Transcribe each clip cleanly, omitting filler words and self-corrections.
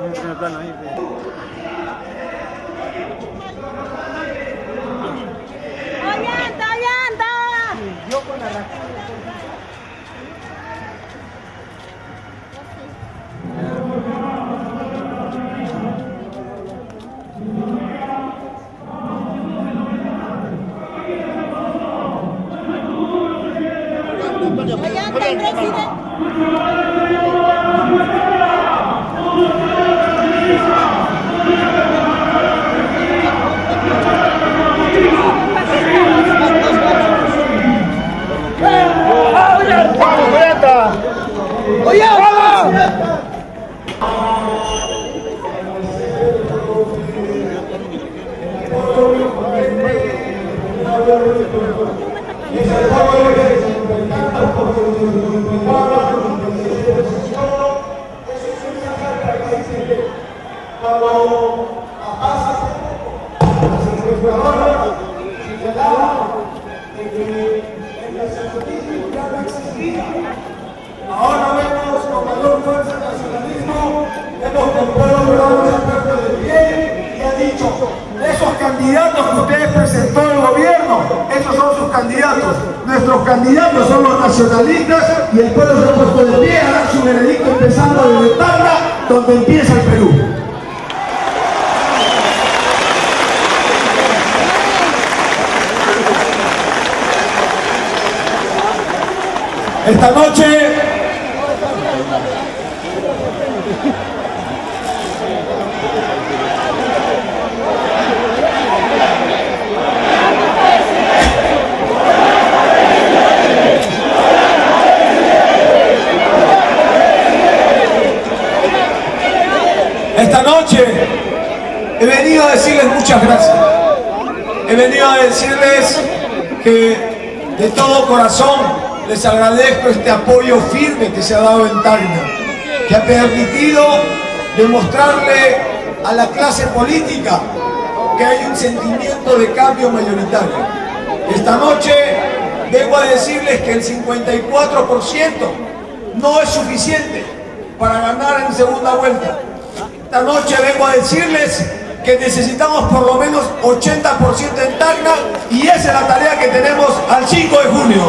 ¡Ollanta, ollanta! Yo con la ollanta, el presidente. Ahora vemos con mayor fuerza el nacionalismo, vemos que el pueblo peruano se ha puesto de pie y ha dicho, esos candidatos que ustedes presentó el gobierno, esos son sus candidatos, nuestros candidatos son los nacionalistas y el pueblo se ha puesto de pie a dar su veredicto empezando desde Tacna, donde empieza el Perú. Esta noche he venido a decirles muchas gracias. He venido a decirles que de todo corazón les agradezco este apoyo firme que se ha dado en Tacna, que ha permitido demostrarle a la clase política que hay un sentimiento de cambio mayoritario. Esta noche vengo a decirles que el 54% no es suficiente para ganar en segunda vuelta. Esta noche vengo a decirles que necesitamos por lo menos 80% en Tacna y esa es la tarea que tenemos al 5 de junio.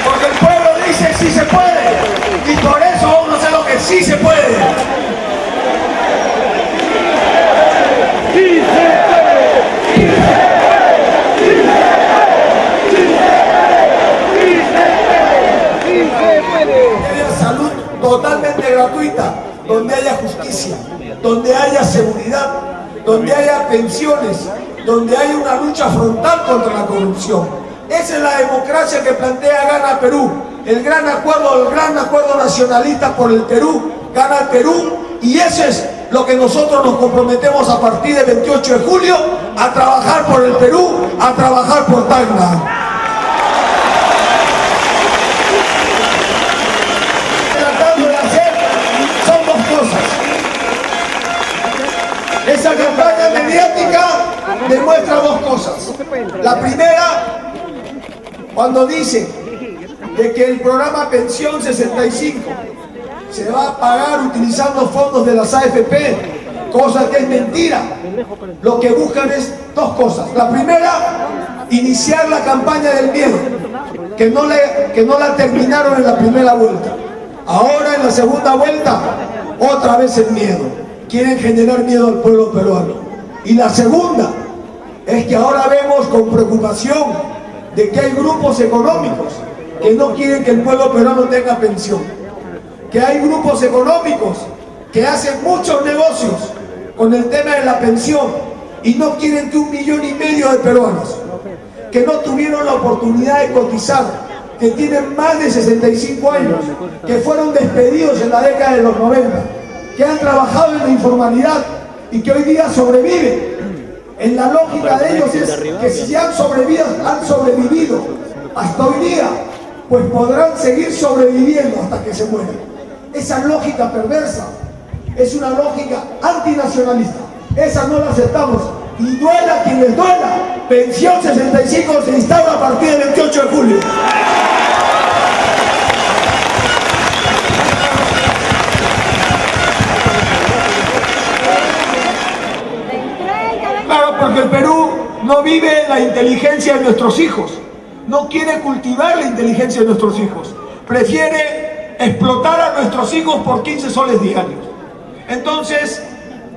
Porque el pueblo dice sí se puede y por eso vamos a hacer lo que sí se puede. Sí se puede, sí se puede. Salud totalmente gratuita, donde haya justicia, donde haya seguridad, donde haya pensiones, donde haya una lucha frontal contra la corrupción. Esa es la democracia que plantea Gana Perú. El gran acuerdo nacionalista por el Perú, gana el Perú, y eso es lo que nosotros nos comprometemos a partir del 28 de julio, a trabajar por el Perú, a trabajar por Tacna. Esa campaña mediática demuestra dos cosas. La primera, cuando dice de que el programa Pensión 65 se va a pagar utilizando fondos de las AFP, cosa que es mentira. Lo que buscan es dos cosas. La primera, iniciar la campaña del miedo, que no la terminaron en la primera vuelta. Ahora en la segunda vuelta, otra vez el miedo. Quieren generar miedo al pueblo peruano. Y la segunda es que ahora vemos con preocupación de que hay grupos económicos que no quieren que el pueblo peruano tenga pensión, que hay grupos económicos que hacen muchos negocios con el tema de la pensión y no quieren que 1,5 millones de peruanos que no tuvieron la oportunidad de cotizar, que tienen más de 65 años, que fueron despedidos en la década de los 90, que han trabajado en la informalidad y que hoy día sobreviven. En la lógica de ellos es que si han sobrevivido hasta hoy día, pues podrán seguir sobreviviendo hasta que se mueran. Esa lógica perversa es una lógica antinacionalista. Esa no la aceptamos. Y duela quien les duela, Pensión 65 se instaura a partir del 28 de julio. prohíbe la inteligencia de nuestros hijos, no quiere cultivar la inteligencia de nuestros hijos, prefiere explotar a nuestros hijos por 15 soles diarios. Entonces,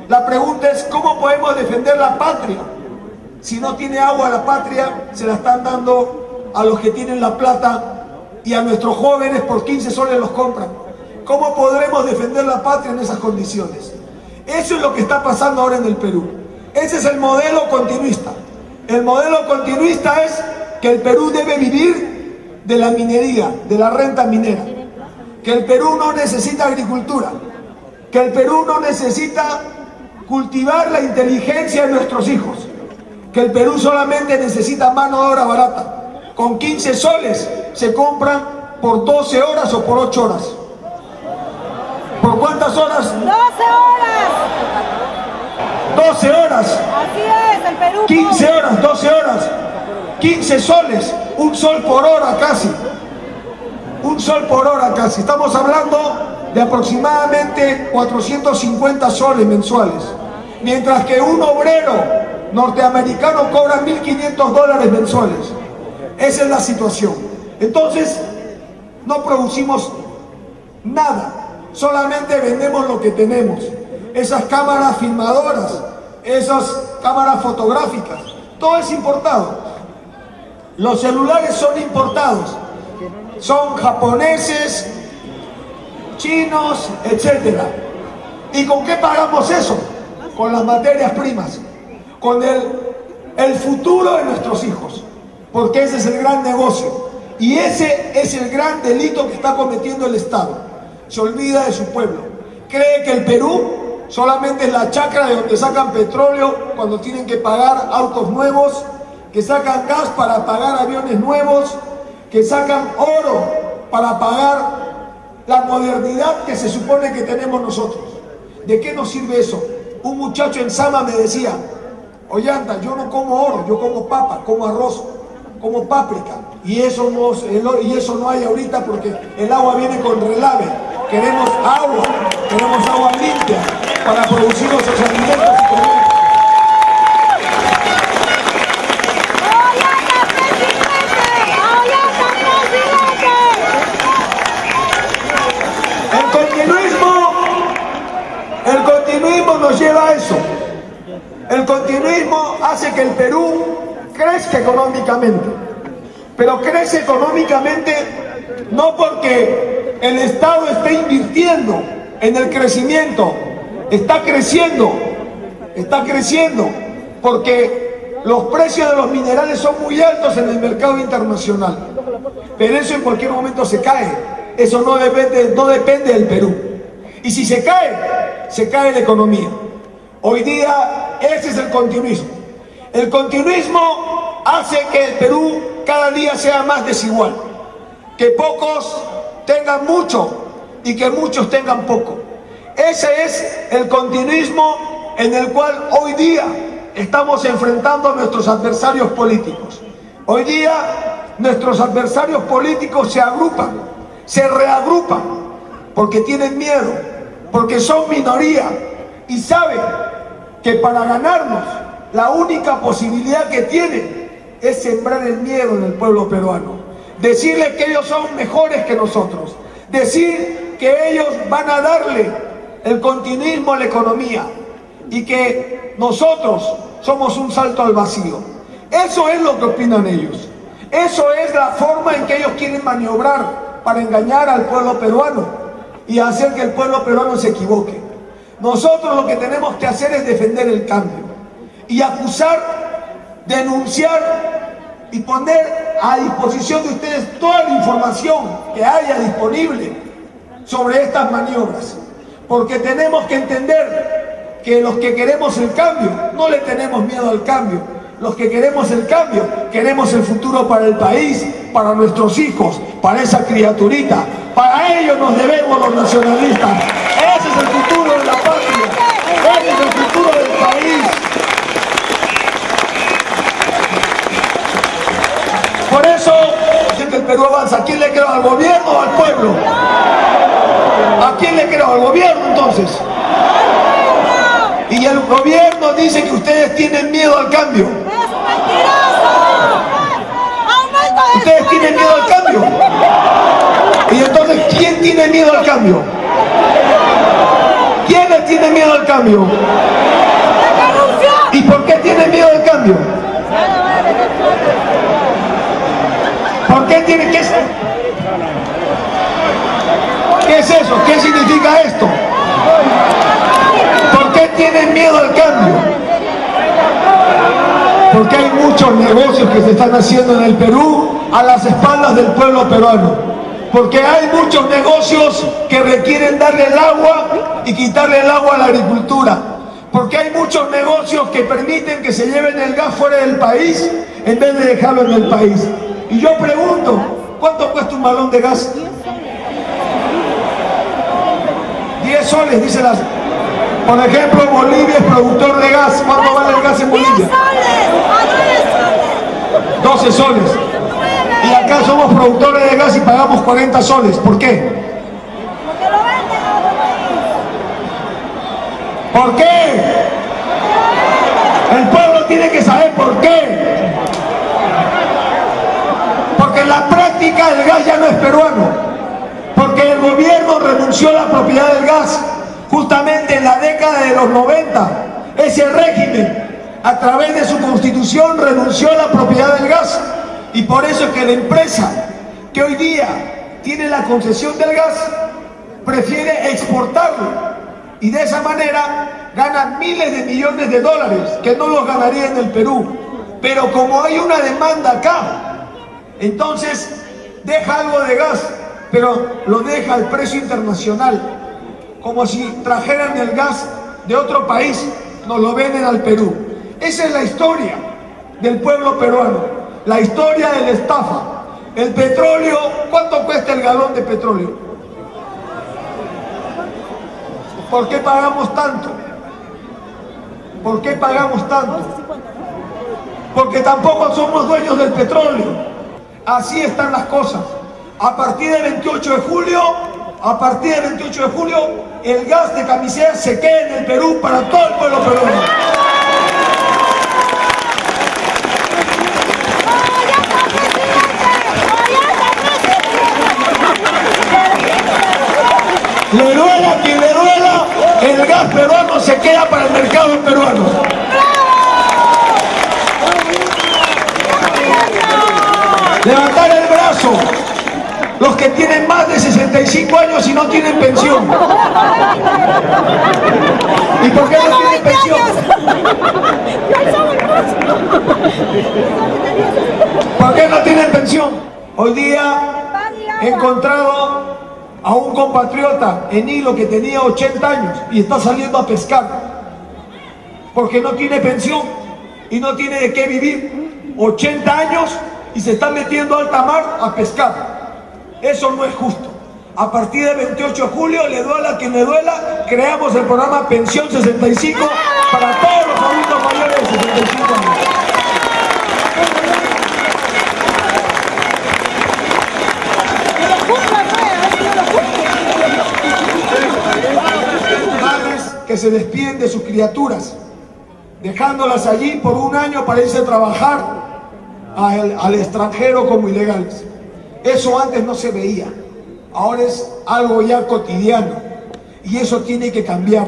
la pregunta es, ¿cómo podemos defender la patria? Si no tiene agua la patria, se la están dando a los que tienen la plata y a nuestros jóvenes por 15 soles los compran. ¿Cómo podremos defender la patria en esas condiciones? Eso es lo que está pasando ahora en el Perú. Ese es el modelo continuista. El modelo continuista es que el Perú debe vivir de la minería, de la renta minera. Que el Perú no necesita agricultura. Que el Perú no necesita cultivar la inteligencia de nuestros hijos. Que el Perú solamente necesita mano de obra barata. Con 15 soles se compran por 12 horas o por 8 horas. ¿Por cuántas horas? 12 horas. 12 horas. Así es, el Perú. 15 horas, 12 horas. 15 soles. Un sol por hora casi. Un sol por hora casi. Estamos hablando de aproximadamente 450 soles mensuales. Mientras que un obrero norteamericano cobra $1.500 mensuales. Esa es la situación. Entonces, no producimos nada. Solamente vendemos lo que tenemos. Esas cámaras filmadoras, esas cámaras fotográficas, todo es importado. Los celulares son importados. Son japoneses, chinos, etc. ¿Y con qué pagamos eso? Con las materias primas, con el futuro de nuestros hijos, porque ese es el gran negocio y ese es el gran delito que está cometiendo el Estado. Se olvida de su pueblo, cree que el Perú solamente es la chacra de donde sacan petróleo cuando tienen que pagar autos nuevos, que sacan gas para pagar aviones nuevos, que sacan oro para pagar la modernidad que se supone que tenemos nosotros. ¿De qué nos sirve eso? Un muchacho en Sama me decía: Ollanta, yo no como oro, yo como papa, como arroz, como páprica, y eso no hay ahorita porque el agua viene con relave. Queremos agua limpia para producir nuestros alimentos y comer. El continuismo nos lleva a eso. El continuismo hace que el Perú crezca económicamente, pero crece económicamente no porque el Estado esté invirtiendo en el crecimiento, está creciendo porque los precios de los minerales son muy altos en el mercado internacional, pero eso en cualquier momento se cae. Eso no depende del Perú, y si se cae la economía. Hoy día ese es el continuismo. El continuismo hace que el Perú cada día sea más desigual, que pocos tengan mucho y que muchos tengan poco. Ese es el continuismo en el cual hoy día estamos enfrentando a nuestros adversarios políticos. Hoy día nuestros adversarios políticos se agrupan, se reagrupan, porque tienen miedo, porque son minoría y saben que para ganarnos la única posibilidad que tienen es sembrar el miedo en el pueblo peruano, decirles que ellos son mejores que nosotros, decir que ellos van a darle el continuismo a la economía y que nosotros somos un salto al vacío. Eso es lo que opinan ellos. Eso es la forma en que ellos quieren maniobrar para engañar al pueblo peruano y hacer que el pueblo peruano se equivoque. Nosotros lo que tenemos que hacer es defender el cambio y acusar, denunciar y poner a disposición de ustedes toda la información que haya disponible sobre estas maniobras, porque tenemos que entender que los que queremos el cambio no le tenemos miedo al cambio. Los que queremos el cambio, queremos el futuro para el país, para nuestros hijos, para esa criaturita. Para ellos nos debemos los nacionalistas. Ese es el futuro de la patria. Ese es el futuro del país. Por eso, si el Perú avanza, ¿a quién le creo? ¿Al gobierno o al pueblo? ¿A quién le creo? ¿Al gobierno entonces? Y el gobierno dice que ustedes tienen miedo al cambio. Ustedes tienen miedo al cambio. Y entonces, ¿quién tiene miedo al cambio? ¿Quiénes tienen miedo al cambio? ¿Y por qué tienen miedo al cambio? ¿Por qué tienen que ser? ¿Qué es eso? ¿Qué significa esto? ¿Por qué tienen miedo al cambio? Porque hay muchos negocios que se están haciendo en el Perú a las espaldas del pueblo peruano. Porque hay muchos negocios que requieren darle el agua y quitarle el agua a la agricultura. Porque hay muchos negocios que permiten que se lleven el gas fuera del país en vez de dejarlo en el país. Y yo pregunto, ¿cuánto cuesta un balón de gas? 10 soles, dice las... Por ejemplo, Bolivia es productor de gas. ¿Cuánto vale el gas en Bolivia? 10 soles, 12 soles. Y acá somos productores de gas y pagamos 40 soles. ¿Por qué? porque lo venden a otro país. ¿Por qué? El pueblo tiene que saber por qué. Porque en la práctica el gas ya no es peruano. Porque el gobierno renunció a la propiedad del gas. Justamente en la década de los 90, ese régimen, a través de su constitución, renunció a la propiedad del gas. Y por eso es que la empresa que hoy día tiene la concesión del gas prefiere exportarlo. Y de esa manera gana miles de millones de dólares que no los ganaría en el Perú. Pero como hay una demanda acá, entonces deja algo de gas, pero lo deja al precio internacional. Como si trajeran el gas de otro país, nos lo venden al Perú. Esa es la historia del pueblo peruano. La historia de la estafa. El petróleo, ¿cuánto cuesta el galón de petróleo? ¿Por qué pagamos tanto? ¿Por qué pagamos tanto? Porque tampoco somos dueños del petróleo. Así están las cosas. A partir del 28 de julio, el gas de Camisea se queda en el Perú para todo el pueblo peruano. Le duela a quien le duela, el gas peruano se queda para el mercado peruano. Levantar el brazo los que tienen más de 65 años y no tienen pensión. ¿Y por qué no tienen pensión? ¿Por qué no tienen pensión? Hoy día he encontrado a un compatriota en Hilo que tenía 80 años y está saliendo a pescar porque no tiene pensión y no tiene de qué vivir. 80 años y se está metiendo a alta mar a pescar. Eso no es justo. A partir del 28 de julio, le duela a quien le duela, creamos el programa Pensión 65 para todos los adultos mayores de 65 años. Madres que se despiden de sus criaturas, dejándolas allí por un año para irse a trabajar al extranjero como ilegales. Eso antes no se veía, ahora es algo ya cotidiano y eso tiene que cambiar.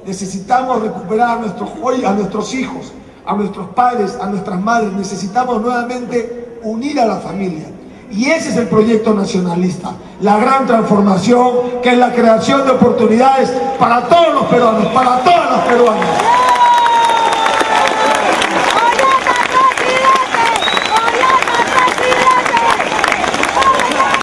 Necesitamos recuperar a nuestros hijos, a nuestros padres, a nuestras madres. Necesitamos nuevamente unir a la familia. Y ese es el proyecto nacionalista, la gran transformación, que es la creación de oportunidades para todos los peruanos, para todas las peruanas.